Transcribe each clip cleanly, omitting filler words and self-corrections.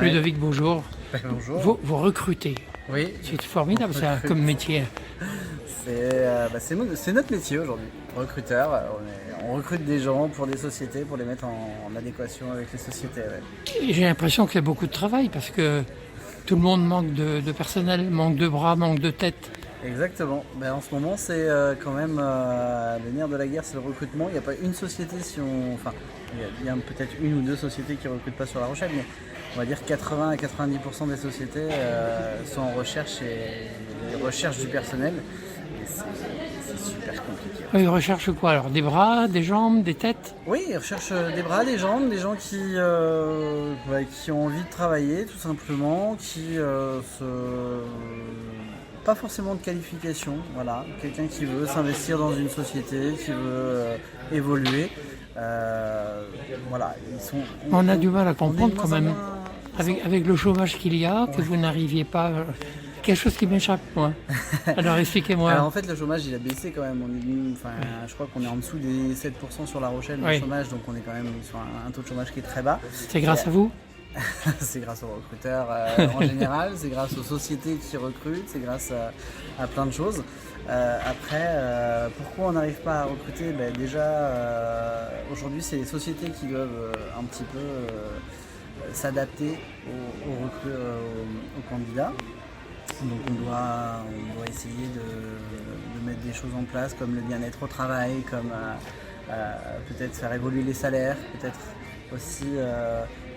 Ouais. Ludovic, bonjour. Bonjour. Vous recrutez. Oui, C'est formidable ça recrute. comme métier. c'est notre métier aujourd'hui. Recruteur, on recrute des gens pour des sociétés, pour les mettre en adéquation avec les sociétés. Ouais. Et j'ai l'impression qu'il y a beaucoup de travail parce que tout le monde manque de personnel, manque de bras, manque de tête. Exactement. En ce moment, c'est quand même le nerf de la guerre, c'est le recrutement. Il n'y a pas une société, enfin, il y a peut-être une ou deux sociétés qui ne recrutent pas sur La Rochelle, mais on va dire 80 à 90% des sociétés sont en recherche et recherchent du personnel. Et c'est super compliqué. Ils recherchent quoi alors? Des bras, des jambes, des têtes? Oui, ils recherchent des bras, des jambes, des gens qui ont envie de travailler, tout simplement, pas forcément de qualification, voilà. Quelqu'un qui veut s'investir dans une société, qui veut évoluer. Voilà, On a du mal à on est comprendre de quand moins en même. moins- Avec le chômage qu'il y a, que vous n'arriviez pas. Quelque chose qui m'échappe, moi. Alors expliquez-moi. Alors en fait, le chômage il a baissé quand même. Je crois qu'on est en dessous des 7% sur La Rochelle de Oui. chômage, donc on est quand même sur un taux de chômage qui est très bas. C'est grâce à vous? C'est grâce aux recruteurs en général, c'est grâce aux sociétés qui recrutent, c'est grâce à plein de choses. Après, pourquoi on n'arrive pas à recruter? Déjà, aujourd'hui, c'est les sociétés qui doivent un petit peu s'adapter aux candidats. Donc on doit essayer de mettre des choses en place comme le bien-être au travail, comme peut-être faire évoluer les salaires, peut-être aussi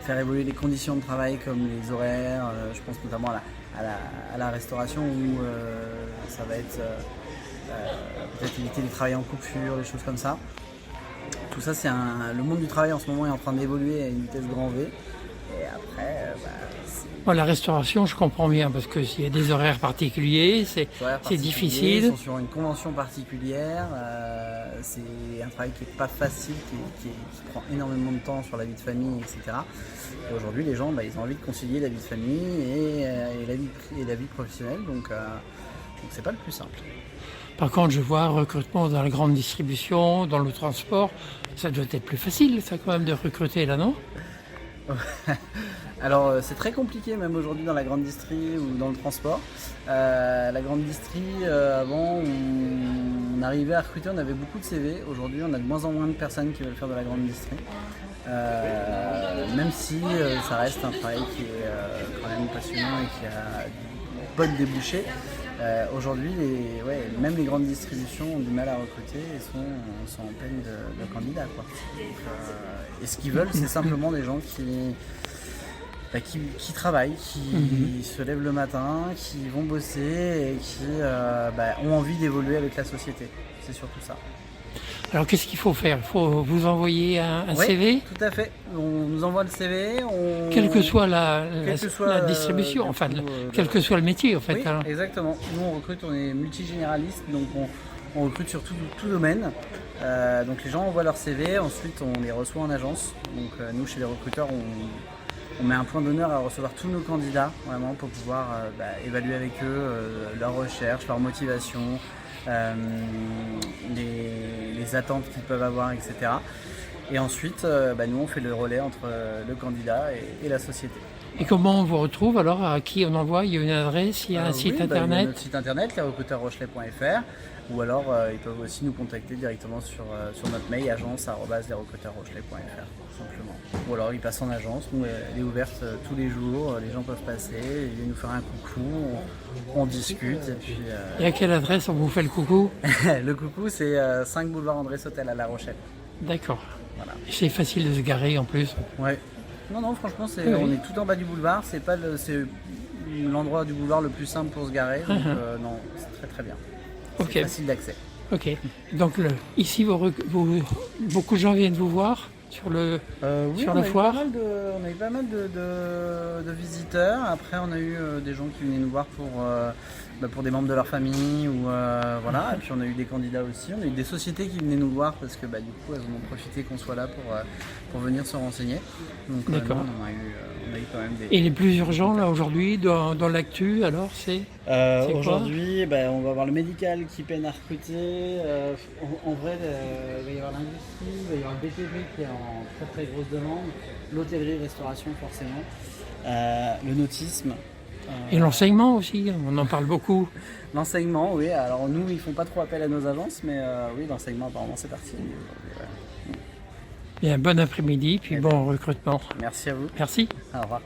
faire évoluer les conditions de travail comme les horaires. Je pense notamment à la restauration où ça va être peut-être éviter de travailler en coupure, des choses comme ça. Tout ça, le monde du travail en ce moment est en train d'évoluer à une vitesse grand V. Et après, Bon, la restauration, je comprends bien parce que s'il y a des horaires particuliers, c'est difficile. Ils sont sur une convention particulière. C'est un travail qui n'est pas facile, qui prend énormément de temps sur la vie de famille, etc. Et aujourd'hui, les gens, ils ont envie de concilier la vie de famille et la vie professionnelle. Donc c'est pas le plus simple. Par contre, je vois recrutement dans la grande distribution, dans le transport. Ça doit être plus facile, ça, quand même, de recruter là, non? Alors c'est très compliqué même aujourd'hui dans la grande distrie ou dans le transport. La grande distrie, avant on arrivait à recruter, on avait beaucoup de CV. Aujourd'hui on a de moins en moins de personnes qui veulent faire de la grande distrie. Même si ça reste un travail qui est quand même passionnant et qui a de bonnes débouchés. Aujourd'hui, même les grandes distributions ont du mal à recruter et sont en peine de candidats, quoi. Donc, et ce qu'ils veulent, c'est simplement des gens qui travaillent, qui se lèvent le matin, qui vont bosser et qui ont envie d'évoluer avec la société. C'est surtout ça. Alors qu'est-ce qu'il faut faire? Il faut vous envoyer un CV? Tout à fait. On nous envoie le CV. Quelle que soit la distribution, quel que soit le métier en fait. Oui, hein. exactement. Nous on recrute, on est multigénéraliste, donc on recrute sur tout domaine. Donc les gens envoient leur CV, ensuite on les reçoit en agence. Donc nous chez les recruteurs on met un point d'honneur à recevoir tous nos candidats vraiment pour pouvoir évaluer avec eux leur recherche, leur motivation, les attentes qu'ils peuvent avoir, etc. Et ensuite, nous on fait le relais entre le candidat et la société. Et comment on vous retrouve alors? À qui on envoie? Il y a une adresse, il y a un site internet? Il y a notre site internet, lesrecruteurrochelais.fr, ou alors ils peuvent aussi nous contacter directement sur notre mail agence@lesrecruteurrochelais.fr, tout simplement. Ou alors ils passent en agence, nous elle est ouverte tous les jours, les gens peuvent passer, ils viennent nous faire un coucou, on discute. Et puis, Et à quelle adresse on vous fait le coucou? le coucou c'est 5 boulevard André Sautel à La Rochelle. D'accord. Voilà. C'est facile de se garer en plus. Ouais. Non, franchement, Oui. on est tout en bas du boulevard. C'est l'endroit du boulevard le plus simple pour se garer. Donc, non, c'est très très bien. Ok. C'est facile d'accès. Ok. Donc ici, beaucoup de gens viennent vous voir sur la foire. On a eu pas mal de visiteurs. Après, on a eu des gens qui venaient nous voir pour des membres de leur famille. Voilà. Et puis, on a eu des candidats aussi. On a eu des sociétés qui venaient nous voir parce que du coup, elles en ont profité qu'on soit là pour venir se renseigner. Donc, D'accord. on a eu quand même des... Et les plus urgents là aujourd'hui dans l'actu, alors c'est quoi? Aujourd'hui, on va avoir le médical qui peine à recruter. En vrai, il va y avoir l'industrie, il va y avoir le BTP qui est en très très grosse demande, l'hôtellerie, restauration forcément. Le nautisme. Et l'enseignement aussi, on en parle beaucoup. L'enseignement, oui. Alors nous, ils font pas trop appel à nos agences, mais oui, l'enseignement, apparemment, c'est parti. Ouais. Bien, bon après-midi, puis bon recrutement. Merci à vous. Merci. Au revoir.